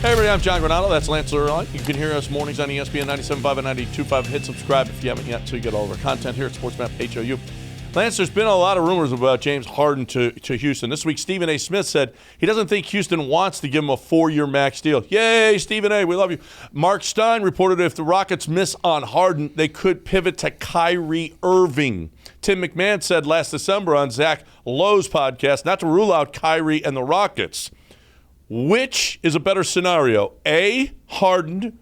Hey everybody, I'm John Granado. That's Lance Lurline. You can hear us mornings on ESPN 97.5 and 92.5. Hit subscribe if you haven't yet so you get all of our content here at SportsMap HOU. Lance, there's been a lot of rumors about James Harden to Houston. This week, Stephen A. Smith said he doesn't think Houston wants to give him a 4-year max deal. Yay, Stephen A., we love you. Mark Stein reported if the Rockets miss on Harden, they could pivot to Kyrie Irving. Tim McMahon said last December on Zach Lowe's podcast not to rule out Kyrie and the Rockets. Which is a better scenario? A, Harden,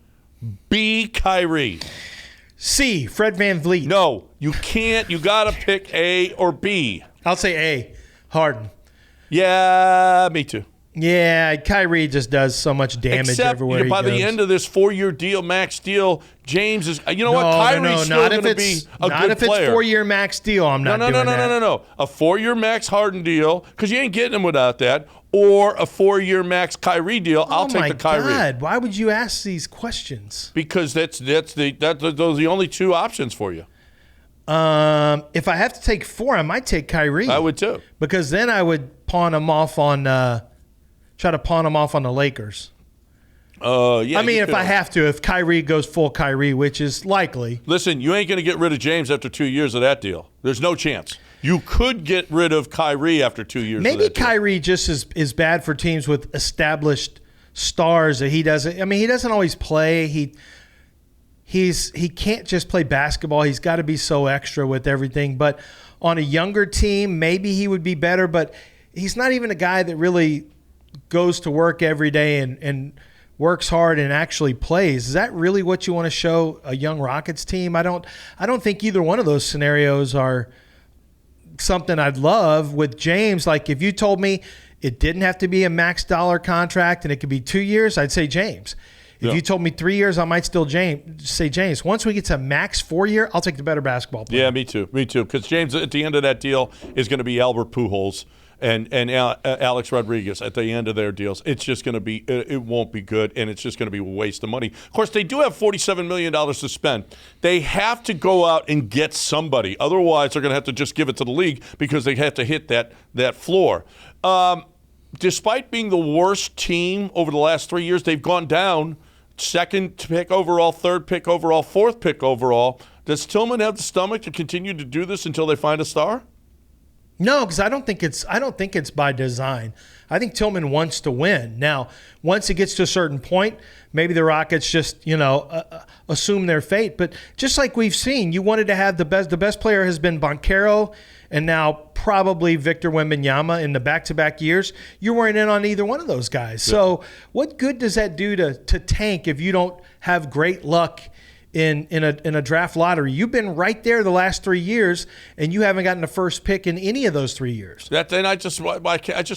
B, Kyrie. C, Fred VanVleet. No, you can't. You got to pick A or B. I'll say A, Harden. Yeah, me too. Yeah, Kyrie just does so much damage everywhere he goes. By the end of this 4-year deal, max deal, James is. You know what? Kyrie's still going to be a good player. Not if it's 4-year max deal. I'm not doing that. No. A 4-year max Harden deal, because you ain't getting him without that, or a 4-year max Kyrie deal. I'll take the Kyrie. Oh my God! Why would you ask these questions? Because those are the only two options for you. If I have to take 4, I might take Kyrie. I would too. Because then I would pawn him off on. Try to pawn him off on the Lakers. Yeah. I mean, if I have to, if Kyrie goes full Kyrie, which is likely. Listen, you ain't going to get rid of James after 2 years of that deal. There's no chance. You could get rid of Kyrie after 2 years. Maybe of that Kyrie just is bad for teams with established stars that he doesn't. I mean, he doesn't always play. He can't just play basketball. He's got to be so extra with everything. But on a younger team, maybe he would be better. But he's not even a guy that really goes to work every day and works hard and actually plays. Is that really what you want to show a young Rockets team? I don't think either one of those scenarios are something I'd love with James. Like if you told me it didn't have to be a max dollar contract and it could be 2 years, I'd say James. If you told me 3 years, I might still say James. Once we get to max 4-year, I'll take the better basketball player. Yeah, me too. Because James, at the end of that deal, is going to be Albert Pujols and Alex Rodriguez at the end of their deals. It's just going to be – it won't be good, and it's just going to be a waste of money. Of course, they do have $47 million to spend. They have to go out and get somebody. Otherwise, they're going to have to just give it to the league because they have to hit that floor. Despite being the worst team over the last 3 years, they've gone down second pick overall, third pick overall, fourth pick overall. Does Tillman have the stomach to continue to do this until they find a star? No, because I don't think it's by design. I think Tillman wants to win. Now, once it gets to a certain point, maybe the Rockets just assume their fate. But just like we've seen, you wanted to have the best. The best player has been Banchero, and now probably Victor Wembanyama in the back-to-back years. You weren't in on either one of those guys. Yeah. So, what good does that do to tank if you don't have great luck in a draft lottery? You've been right there the last 3 years, and you haven't gotten the first pick in any of those 3 years. And I just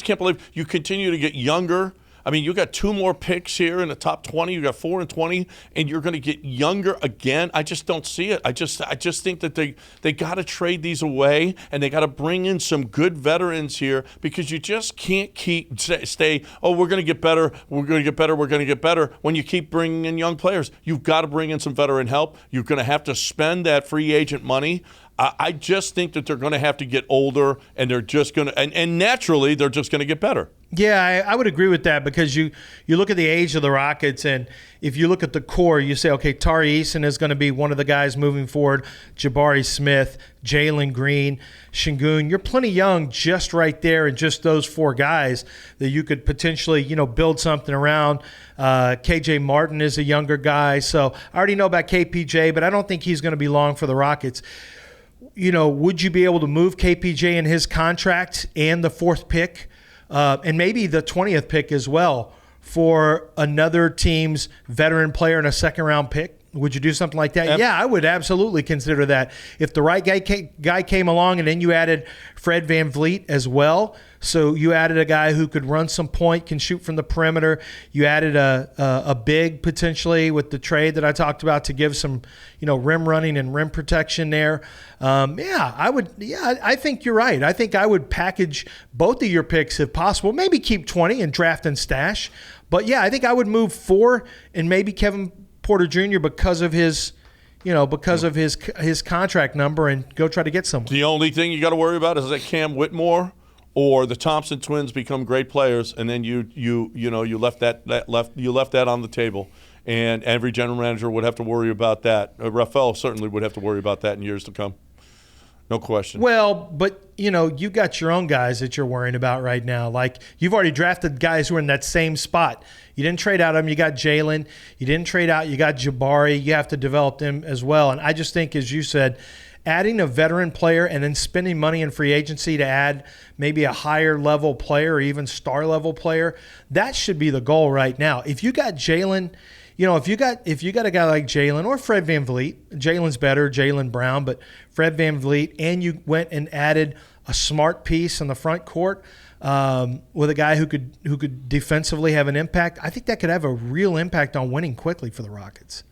can't believe you continue to get younger. I mean, you got 2 more picks here in the top 20. You got 4 and 20, and you're going to get younger again. I just don't see it. I just think that they got to trade these away, and they got to bring in some good veterans here because you just can't stay. Oh, we're going to get better. We're going to get better. We're going to get better. When you keep bringing in young players, you've got to bring in some veteran help. You're going to have to spend that free agent money. I just think that they're going to have to get older, and they're just going to, and naturally, they're just going to get better. Yeah, I would agree with that because you look at the age of the Rockets, and if you look at the core, you say, okay, Tari Eason is going to be one of the guys moving forward, Jabari Smith, Jalen Green, Şengün. You're plenty young just right there, and just those 4 guys that you could potentially, build something around. KJ Martin is a younger guy, so I already know about KPJ, but I don't think he's going to be long for the Rockets. Would you be able to move KPJ in his contract and the 4th pick and maybe the 20th pick as well for another team's veteran player and a second-round pick? Would you do something like that? Yeah, I would absolutely consider that. If the right guy came along and then you added Fred VanVleet as well, so you added a guy who could run some point, can shoot from the perimeter. You added a big potentially with the trade that I talked about to give some, rim running and rim protection there. I would. Yeah, I think you're right. I think I would package both of your picks if possible. Maybe keep 20 and draft and stash. But yeah, I think I would move 4 and maybe Kevin Porter Jr. because of his contract number and go try to get someone. The only thing you got to worry about is that Cam Whitmore or the Thompson twins become great players, and then you left that on the table, and every general manager would have to worry about that. Rafael certainly would have to worry about that in years to come. No question. Well, but you got your own guys that you're worrying about right now. Like, you've already drafted guys who are in that same spot. You didn't trade out of them. You got Jalen. You didn't trade out. You got Jabari. You have to develop them as well. And I just think, as you said, adding a veteran player and then spending money in free agency to add maybe a higher level player or even star level player, that should be the goal right now. If you got Jalen, if you got a guy like Jalen or Fred VanVleet, Jalen's better, Jaylen Brown, but Fred VanVleet, and you went and added a smart piece in the front court with a guy who could defensively have an impact, I think that could have a real impact on winning quickly for the Rockets.